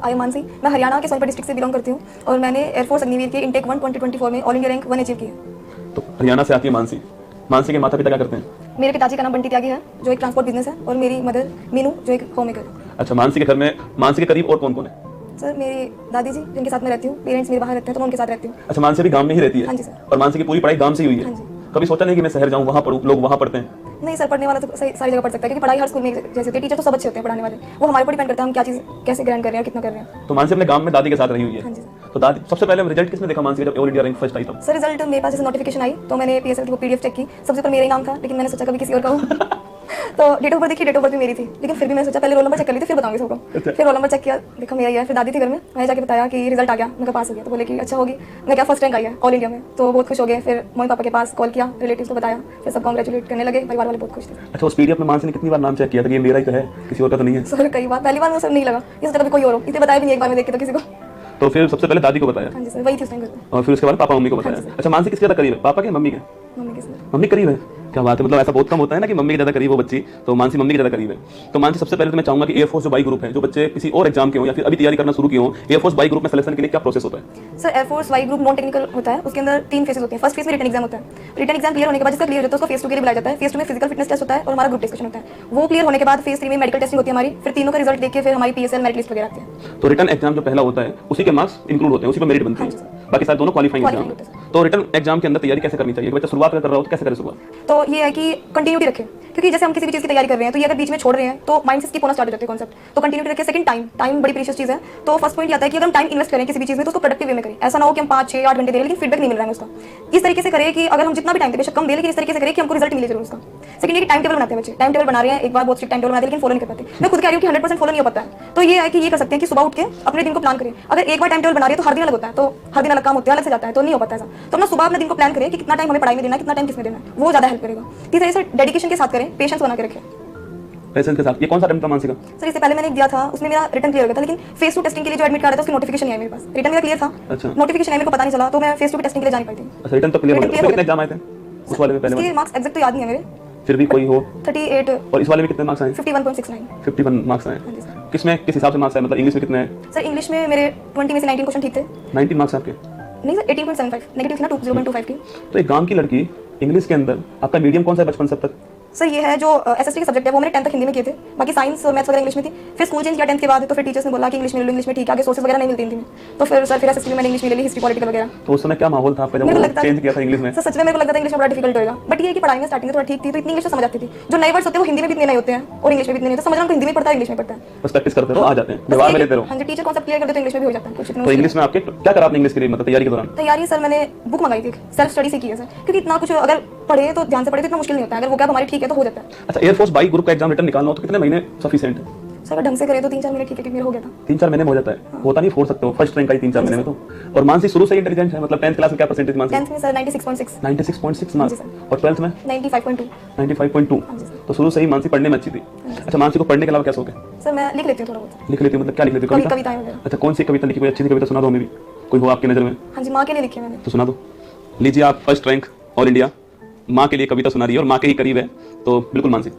I am Mansi. मैं हरियाणा के Sonipat district से बिलोंग करती हूँ और मैंने एयरफोर्स अग्निवीर के इंटेक 1 2024 में ऑल इंडिया रैंक 1 अचीव की है। तो हरियाणा से आती है मानसी। मानसी के माता पिता क्या करते हैं? मेरे पिताजी का नाम बंटी त्यागी है जो एक ट्रांसपोर्ट बिजनेस है और मेरी मदर मीनू जो एक होम मेकर है। अच्छा, मानसी के घर में मानसी के करीब और कौन कौन है? सर मेरी दादी जी जिनके साथ मैं रहती हूँ, पेरेंट्स मेरे बाहर रहते हैं तो मैं उनके साथ रहती हूँ। अच्छा, मानसी भी गांव में ही रहती है? हाँ जी सर। और मानसी की पूरी पढ़ाई गांव से ही हुई है? हाँ जी। कभी सोचा नहीं कि मैं शहर जाऊँ, वहाँ पढ़ूँ, लोग वहाँ पढ़ते हैं? नहीं सर, पढ़ने वाला तो सारी जगह पढ़ सकता है क्योंकि पढ़ाई हर स्कूल में जैसे होती है। टीचर तो सब अच्छे होते हैं पढ़ाने वाले, वो हमारे ऊपर डिपेंड करता है हम क्या चीज़ कैसे ग्रहण कर रहे हैं, कितना कर रहे हैं। तो मानसी अपने गांव में दादी के साथ रही हुई है? हाँ जी सर। तो दादी सबसे पहले रिजल्ट किसने देखा मानसी का जब ऑल इंडिया रैंक फर्स्ट आई तब? सर रिजल्ट मेरे पास जैसे नोटिफिकेशन आई तो मैंने पीएसएल को पीडीएफ चेक की, सबसे ऊपर मेरा ही नाम था लेकिन मैंने सोचा कभी किसी और का हो तो डेट ऑफ बर्थ देखी, डेट ऑफ बर्थ भी मेरी थी लेकिन फिर भी मैंने सोचा पहले रोल नंबर चेक कर ली थी फिर बताऊंगी सबको। फिर रोल नंबर चेक किया, देखा मेरा ही है। फिर दादी थी घर में, मैंने जाके बताया कि रिजल्ट आ गया, मैं पास हो गया। तो बोले कि अच्छा होगी, मैं क्या फर्स्ट रैंक आई है ऑल इंडिया में, तो बहुत खुश हो गए। फिर मम्मी पापा के पास कॉल किया, रिलेटिव्स को बताया, फिर सब कॉन्ग्रेचुलेट करने लगे, परिवार वाले बहुत खुश थे। अच्छा, उस पीडीएफ में मानसी ने कितनी बार नाम चेक किया था कि ये मेरा ही तो है, किसी और का तो नहीं है? सर कई बार, पहली बार में सब नहीं लगा, ये सोचा कभी कोई और हो, इसे बताया भी नहीं एक बार में देख के तो किसी को। तो फिर सबसे पहले दादी को बताया? हाँ जी सर, वही थी उस टाइम घर में। और फिर उसके बाद पापा मम्मी को बताया? अच्छा, मानसी किसके ज्यादा करीब है, पापा के मम्मी के? मम्मी के सर। मम्मी करीब है? क्या बात है, मतलब ऐसा बहुत कम होता है ना कि मम्मी के ज्यादा करीब हो बच्ची, तो मानसी मम्मी के ज्यादा करीब है। तो मानसी सबसे पहले तो मैं चाहूंगा कि एयरफोर्स जो बाई ग्रुप है, जो बच्चे किसी और एग्जाम के हो या फिर अभी तैयारी करना शुरू किए हो, एयरफोर्स बाई ग्रुप में सिलेक्शन के लिए क्या प्रोसेस होता है? Sir air force Y group non technical होता है, उसके अंदर 3 फेजेस होते हैं। फर्स्ट फेज में रिटन एग्जाम होता है, रिटन एग्जाम क्लियर होने के बाद जिसका क्लियर होता है उसको फेज 2 के लिए बुलाया जाता है। फेज 2 में फिजिकल फिटनेस टेस्ट होता है और हमारा ग्रुप डिस्कशन होता है। वो क्लियर होने के बाद फेज 3 में मेडिकल टेस्टिंग होती है हमारी, फिर तीनों का रिजल्ट देख के फिर हमारी पीएसएल मेरिट लिस्ट वगैरह आती है। तो रिटन एग्जाम जो पहला होता है उसी के मार्क्स इंक्लूड होते हैं, उसी पर मेरिट बनती है, बाकी सारे दोनों क्वालिफाइंग एग्जाम है। तो रिटन एग्जाम के अंदर तैयारी कैसे करनी चाहिए? बच्चा शुरुआत कर रहा हो तो कैसे करे शुरुआत? तो ये है कि कंटिन्यूटी रखें, क्योंकि जैसे हम किसी भी चीज़ की तैयारी कर रहे हैं तो ये अगर बीच में छोड़ रहे हैं तो माइंड से स्किप होना स्टार्ट हो जाते हैं कॉन्सेप्ट। तो कंटिन्यूटी रखें। सेकंड टाइम बड़ी प्रीशियस चीज़ है। तो फर्स्ट पॉइंट ये आता है कि अगर हम टाइम इन्वेस्ट करें किसी भी चीज़ में तो उसको प्रोडक्टिव वे में करें। ऐसा ना हो कि हम 5, 6, 8 घंटे दे रहे हैं लेकिन फीडबैक नहीं मिल रहा है उसका। इस तरीके से करें कि अगर हम जितना भी टाइम दे बेशक कम दे लेकिन इस तरीके से करें कि हमको रिजल्ट मिले जरूर उसका। सेकंड ये कि टाइम टेबल बनाते हैं बच्चे, टाइम टेबल बना रहे हैं, एक बार बहुत स्ट्रिक्ट टाइम टेबल बनाते हैं लेकिन फॉलो नहीं कर पाते। मैं खुद कह रही हूँ कि 100% फॉलो नहीं हो पाता है। तो ये है कि ये कर सकते हैं कि सुबह उठ के अपने दिन को प्लान करें। अगर एक बार टाइम टेबल बना रहे हैं तो हर दिन अलग होता है, तो हर दिन अलग काम होता है, अलग से जाता है, तो नहीं हो पाता ऐसा। तो अपना सुबह अपने दिन को प्लान करें कि कितना टाइम हमें पढ़ाई में देना है, कितना टाइम किसमें देना है, वो ज़्यादा हेल्प करेगा। तीसरा इसे डेडिकेशन के साथ करें, पेशेंस बना के रखें। पेशेंस के साथ। ये कौन सा अटेम्प्ट था मानसी का? सर इससे पहले मैंने एक दिया था, उसमें मेरा रिटर्न क्लियर हो गया था लेकिन फेज 2 टेस्टिंग के लिए जो एडमिट कार्ड था उसकी नोटिफिकेशन नहीं आई मेरे पास। रिटर्न मेरा क्लियर था, अच्छा। नोटिफिकेशन आई मेरे को पता नहीं चला तो मैं फेज 2 टेस्टिंग के लिए जा नहीं पाई थी। अच्छा, रिटर्न तो क्लियर हो गया। कितने एग्जाम आए थे उस वाले में पहले इसके वाले? मार्क्स एग्जैक्ट तो याद नहीं है मेरे, फिर भी कोई हो 38 और इस वाले में कितने मार्क्स आए? 51.69। 51 मार्क्स आए। हाँ जी सर। किसमें किस हिसाब से मार्क्स आए, मतलब इंग्लिश में कितने आए? सर इंग्लिश में मेरे 20 में से 19 क्वेश्चन ठीक थे। 19 मार्क्स आपके? नहीं सर 18.75 नेगेटिव थी ना 0.25 की। तो एक गांव की लड़की इंग्लिश के अंदर, आपका मीडियम कौन सा है बचपन से अब तक? सर ये है जो एसएसटी के सब्जेक्ट है वो मैंने 10th तक हिंदी में किए थे, बाकी साइंस और मैथ्स वगैरह इंग्लिश में थी। फिर स्कूल चेंज किया 10th के बाद तो फिर टीचर्स ने बोला कि इंग्लिश में ले लो, इंग्लिश में ठीक है, आगे सोर्सेस वगैरह नहीं मिलती हिंदी में। तो फिर सर फिर एसएसटी में मैंने इंग्लिश में ले ली, हिस्ट्री पॉलिटिकल वगैरह। तो उस समय क्या माहौल था आपका मेरे को जब लगता चेंज किया था इंग्लिश में? सर सच में मेरे को लगता था इंग्लिश में बड़ा डिफिकल्ट होगा, बट ये है कि पढ़ाई में स्टार्टिंग में थोड़ा ठीक थी तो इतनी इंग्लिश तो समझ आती थी। जो नए वर्ड्स होते हैं वो हिंदी में भी इतने नहीं होते हैं और इंग्लिश में भी इतने नहीं, तो समझना हमको हिंदी में पड़ता है, इंग्लिश में पड़ता है। बस प्रैक्टिस करते रहो, आ जाते हैं, व्यवहार में लेते रहो। हाँ जी, टीचर कॉन्सेप्ट क्लियर कर दे तो इंग्लिश में भी हो जाता है कुछ। तो इंग्लिश में आपके क्या करा आपने इंग्लिश के लिए, मतलब तैयारी के दौरान? तैयारी सर मैंने बुक मंगाई थी, सेल्फ स्टडी से की है सर, क्योंकि इतना कुछ अगर पढ़े तो ध्यान से पढ़े तो इतना मुश्किल नहीं होता है, अगर वो क्या हमारी ठीक है तो हो जाता है। अच्छा, एयरफोर्स बाई ग्रुप का एग्जाम रिटर्न निकालना हो तो कितने महीने सफिशिएंट है? सर अगर ढंग से करे तो 3-4 महीने ठीक है, क्योंकि मेरा हो गया था। 3-4 महीने में हो जाता है? होता नहीं, फोड़ सकते हो, फर्स्ट रैंक आई 3-4 महीने में तो। और मानसी शुरू से ही इंटेलिजेंट है, मतलब 10th क्लास में क्या परसेंटेज मानसी? 10th में सर 96.6। 96.6 मार्क्स। और 12th में 95.2। 95.2। तो शुरू से ही मानसी पढ़ने में अच्छी थी। अच्छा, मानसी को पढ़ने के अलावा क्या शौक है? सर मैं लिख लेती हूँ थोड़ा बहुत। लिख लेती हूँ, मतलब क्या लिख लेती हो? कविताएं वगैरह। अच्छा, कौन सी कविता लिखी, कोई अच्छी सी कविता सुना दो हमें भी, कोई हो आपकी नज़र में? हाँ जी, माँ के लिए लिखी है मैंने। तो सुना दो। लीजिए, आप फर्स्ट रैंक ऑल इंडिया, माँ के लिए कविता सुना रही है और माँ के ही करीब है, तो बिल्कुल मानसी।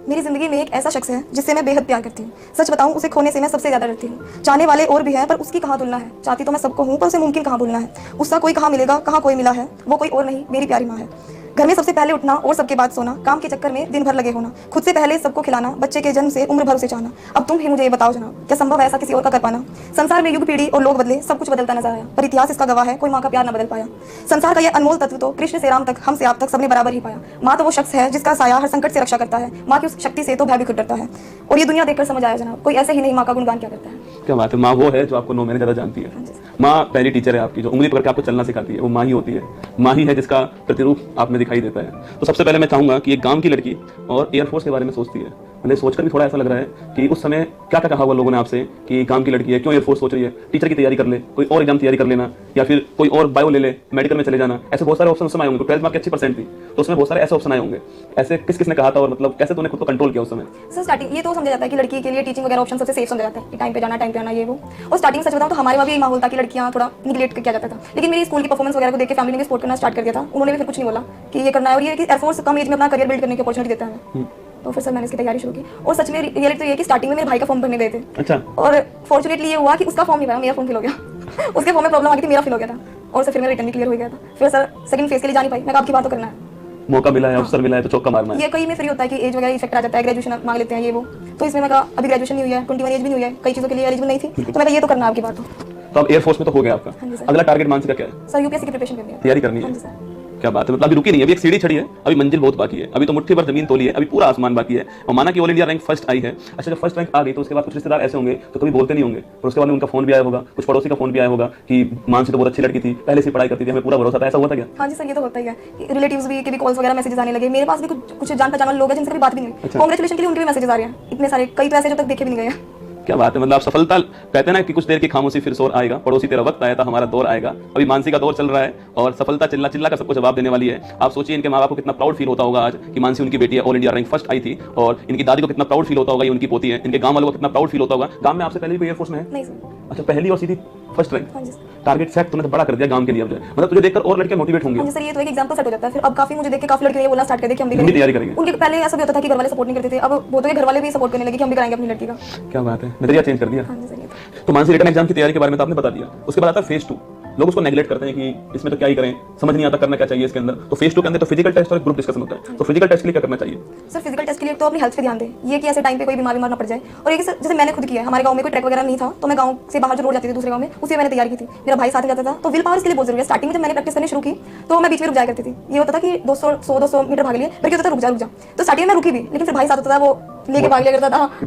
मेरी जिंदगी में एक ऐसा शख्स है जिससे मैं बेहद प्यार करती हूँ। सच बताऊँ उसे खोने से मैं सबसे ज्यादा डरती हूँ। चाहने वाले और भी हैं पर उसकी कहाँ तुलना है। चाहती तो मैं सबको हूँ पर उसे मुमकिन कहाँ भूलना है। उसका कोई कहाँ मिलेगा, कहाँ कोई मिला है, वो कोई और नहीं मेरी प्यारी माँ है। घर में सबसे पहले उठना और सबके बाद सोना, काम के चक्कर में दिन भर लगे होना, खुद से पहले सबको खिलाना, बच्चे के जन्म से उम्र भर उसे चाहना। अब तुम ही मुझे ये बताओ जनाब, क्या संभव है ऐसा किसी और का कर पाना? संसार में युग पीढ़ी और लोग बदले, सब कुछ बदलता नजर आया, पर इतिहास इसका गवाह है, कोई माँ का प्यार न बदल पाया। संसार का यह अनमोल तत्व तो कृष्ण से राम तक, हम से आप तक सबने बराबर ही पाया। माँ तो वो शख्स है जिसका साया हर संकट से रक्षा करता है। माँ की उस शक्ति से तो भय भी खुद डरता है। और ये दुनिया देखकर समझ आया जनाब, कोई ऐसे ही नहीं माँ का गुणगान क्या करता है। क्या बात है, माँ वो है जो आपको 9 महीने ज़्यादा जानती है। माँ पहली टीचर है आपकी, जो उंगली पकड़ के आपको चलना सिखाती है, वो माँ ही होती है। माँ ही है जिसका प्रतिरूप आप में दिखाई देता है। तो सबसे पहले मैं चाहूँगा कि एक गांव की लड़की और एयरफोर्स के बारे में सोचती है, मैंने सोचकर भी थोड़ा ऐसा लग रहा है कि उस समय क्या क्या कहा हुआ लोगों ने आपसे कि गांव की लड़की है, क्यों एयरफोर्स सोच रही है, टीचर की तैयारी कर ले, कोई और एग्जाम तैयारी कर लेना, या फिर कोई और बायो ले ले, मेडिकल में चले जाना। ऐसे बहुत सारे ऑप्शन उस समय आए होंगे। 12th में आपकी अच्छी परसेंट थी तो उसमें बहुत सारे ऐसे ऑप्शन आए होंगे। ऐसे किस किसने कहा था और मतलब कैसे तूने खुद को कंट्रोल किया उस समय? सर स्टार्टिंग ये तो समझा जाता है कि लड़की के लिए टीचिंग वगैरह ऑप्शन सबसे सेफ समझा जाता है कि टाइम पे जाना, टाइम पे आना, ये वो। और स्टार्टिंग सच बताऊं तो हमारे वहाँ भी माहौल था कि लड़कियां थोड़ा निगलेक्ट किया जाता था, लेकिन मेरी स्कूल की परफॉर्मेंस वगैरह को देख के फैमिली ने सपोर्ट करना स्टार्ट कर दिया था। उन्होंने भी फिर कुछ नहीं बोला कि ये करना है, और ये कि एयरफोर्स कम एज में अपना करियर बिल्ड करने की अपॉर्चुनिटी देता है। तो फिर सर मैंने इसकी तैयारी शुरू की और सच में रियलिटी तो ये है कि स्टार्टिंग में मेरे भाई का फॉर्म भरने गए थे अच्छा और फॉर्चुनेटली ये हुआ कि उसका फॉर्म नहीं भरा, मेरा फॉर्म फिल हो गया उसके फॉर्म में प्रॉब्लम आ गई थी, मेरा फिल हो गया था और सर फिर मेरा रिटर्न भी क्लियर हो गया था। फिर सर सेकंड फेज के लिए जा नहीं पाई, मैं कहा आपकी बात तो करना है। मौका मिला है, अवसर मिला है तो चौका मारना है। ये कई में फ्री होता है कि एज वगैरह इफेक्ट आ जाता है, ग्रेजुएशन मांग लेते हैं ये वो, तो इसमें मैं कहा अभी ग्रेजुएशन नहीं हुई है, 21 एज भी नहीं हुई है, कई चीज़ों के लिए एलिजिबल नहीं थी, तो मैं कहा ये तो करना है आपकी बात तो अब एयरफोर्स में तो हो गया आपका, हाँ जी सर। अगला टारगेट मानसी का क्या है? सर यूपीएससी की प्रिपरेशन करनी है। तैयारी करनी हाँ है। जी सर। क्या बात है, मतलब अभी रुकी नहीं है, अभी एक सीढ़ी चढ़ी है, अभी मंजिल बहुत बाकी है, अभी तो मुट्ठी भर जमीन तोली है, अभी पूरा आसमान बाकी है। और माना कि ऑल इंडिया रैंक फर्स्ट आई है, अच्छा जब फर्स्ट रैंक आ गई तो उसके बाद कुछ रिश्तेदार ऐसे होंगे तो कभी बोलते नहीं होंगे, पर उसके बाद में उनका फोन भी आया होगा, कुछ पड़ोसी का फोन भी आया होगा कि मानसी तो बहुत अच्छी लड़की थी, पहले से पढ़ाई करती थी, हमें पूरा भरोसा था, ऐसा हुआ था क्या? हाँ जी सर, ये तो होता ही है। रिलेटिव्स भी के भी कॉल्स वगैरह मैसेजेस आने लगे, मेरे पास भी कुछ जान पहचान वाले लोग हैं जिनसे कभी बात भी नहीं हुई, अच्छा। कांग्रेचुलेशन के लिए उनके भी मैसेजेस आ रहे हैं इतने सारे, कई तो ऐसे जो तक देखे भी नहीं गए हैं। क्या बात है, मतलब आप सफलता कहते हैं ना कि कुछ देर की खामोशी फिर शोर आएगा, पड़ोसी तेरा वक्त आया था हमारा दौर आएगा। अभी मानसी का दौर चल रहा है और सफलता चिल्ला चिल्ला का सबको जवाब देने वाली है। आप सोचिए इनके माँ बाप को कितना प्राउड फील होता होगा आज कि मानसी उनकी बेटी है, ऑल इंडिया रैंक फर्स्ट आई थी, और इनकी दादी को कितना प्राउड फील होता होगा ये उनकी पोती है, इनके गांव वालों को कितना प्राउड फील होता होगा। गांव में आपसे पहले भी कोई एयरफोर्स में है? नहीं सर। अच्छा, पहली और सीधी फर्स्ट रैंक। हाँ जी सर। टारगेट सेट तूने तो बड़ा कर दिया गांव के लिए, अब जो है मतलब तुझे देखकर और लड़के मोटिवेट होंगे। हाँ जी सर, ये तो एक एग्जांपल सेट हो जाता है। फिर अब काफी मुझे देख के काफी लड़के ये बोलना स्टार्ट कर दे कि हम भी हम भी तैयारी करेंगे। उनके पहले ऐसा भी होता था कि घर वाले सपोर्ट नहीं करते थे, अब बहुतों के घर वाले भी सपोर्ट करने लगे कि हम भी कराएंगे अपनी लड़की का। क्या बात है, नजरिया चेंज कर दिया। हाँ जी सर, ये तो। तो मानसी रिटर्न एग्जाम की तैयारी के बारे में तो आपने बता दिया, उसके बाद आता है फेज 2। लोग उसको नेगलेक्ट करते हैं कि इसमें तो क्या ही करें, समझ नहीं आता करना क्या चाहिए इसके अंदर। तो फेज 2 के अंदर तो फिजिकल टेस्ट और ग्रुप डिस्कशन होता है, तो फिजिकल टेस्ट के लिए क्या करना चाहिए? सर फिजिकल टेस्ट के लिए तो अपनी हेल्थ पे ध्यान दें, ये कि ऐसे टाइम पे कोई बीमार ना पड़ जाए। और एक जैसे मैंने खुद किया है, हमारे गांव में कोई ट्रैक वगैरह नहीं था, तो मैं गांव से बाहर जो रोड जाती थी दूसरे गांव में, उसी मैंने तैयारी की थी, मेरा भाई साथ में जाता था। तो विल पावर इसके लिए बहुत जरूरी है। स्टार्टिंग में जब मैंने प्रैक्टिस करनी शुरू की तो मैं बीच में रुक जाया करती थी, ये होता था कि 200 मीटर भाग लिए, फिर क्या होता था रुक जा। तो स्टार्टिंग में रुकी भी, लेकिन फिर भाई साथ होता था, वो लेके भाग लिया करता था,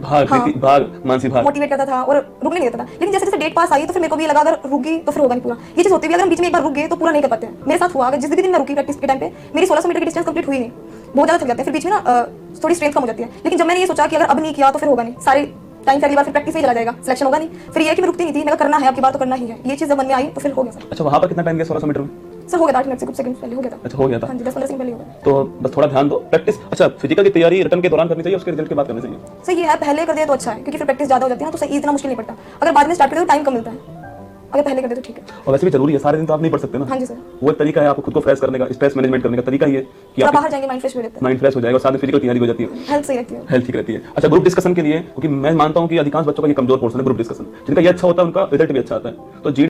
भाग मानसी भाग, मोटिवेट करता था और रुकने नहीं देता था। लेकिन जैसे जैसे डेट पास आई तो फिर मेरे को भी लगा अगर रुक गई तो फिर होगा नहीं पूरा। ये चीज होती है, अगर हम बीच में एक बार रुक गए तो पूरा नहीं कर पाते हैं। मेरे साथ हुआ, अगर जिस भी दिन मैं रुकी प्रैक्टिस के टाइम पे मेरी 1600 मीटर की डिस्टेंस कंप्लीट हुई नहीं, बहुत ज्यादा थक जाते हैं, फिर बीच में ना थोड़ी स्ट्रेंथ कम हो जाती है। लेकिन जब मैंने ये सोचा कि अगर अब नहीं किया तो फिर होगा नहीं, सारे टाइम से अगली बार फिर प्रैक्टिस ही चला जाएगा, सिलेक्शन होगा नहीं। फिर ये कि मैं रुकती नहीं थी, मैं करना है आपकी बात तो करना ही है, ये चीज जब मन में आई तो फिर हो गया सर। अच्छा, वहां पर कितना टाइम गया 1600 मीटर में? सर हो गया था 8 मिनट से कुछ सेकंड पहले हो गया था। अच्छा, हो गया था। हाँ जी, 10-15 सेकंड पहले हो गया। तो बस थोड़ा ध्यान दो, प्रैक्टिस। अच्छा, फिजिकल की तैयारी रिटर्न के दौरान करनी चाहिए, उसके रिजल्ट के बाद करनी चाहिए? सर ये है पहले कर दिया तो अच्छा है, क्योंकि फिर प्रैक्टिस ज्यादा हो जाती है ना, तो सही इतना मुश्किल नहीं पड़ता। अगर बाद में स्टार्ट कर दो टाइम कम मिलता है, अगर पहले कर दे तो ठीक है। और वैसे भी जरूरी है, सारे दिन तो आप नहीं पढ़ सकते ना। हाँ जी सर। वो एक तरीका है आपको खुद को फ्रेश करने का, स्ट्रेस मैनेजमेंट करने का तरीका ही है कि आप आप बाहर जाएंगे माइंड फ्रेश हो जाता है, माइंड फ्रेश हो जाएगा और साथ में फिजिकल तैयारी हो जाती है, हेल्थ सही रहती है। हेल्थ ठीक रहती है। अच्छा, ग्रुप डिस्कशन के लिए, क्योंकि मैं मानता हूं कि अधिकांश बच्चों का ये कमजोर पोर्शन है ग्रुप डिस्कशन, जिनका ये अच्छा होता है उनका रिजल्ट भी अच्छा आता है। तो जी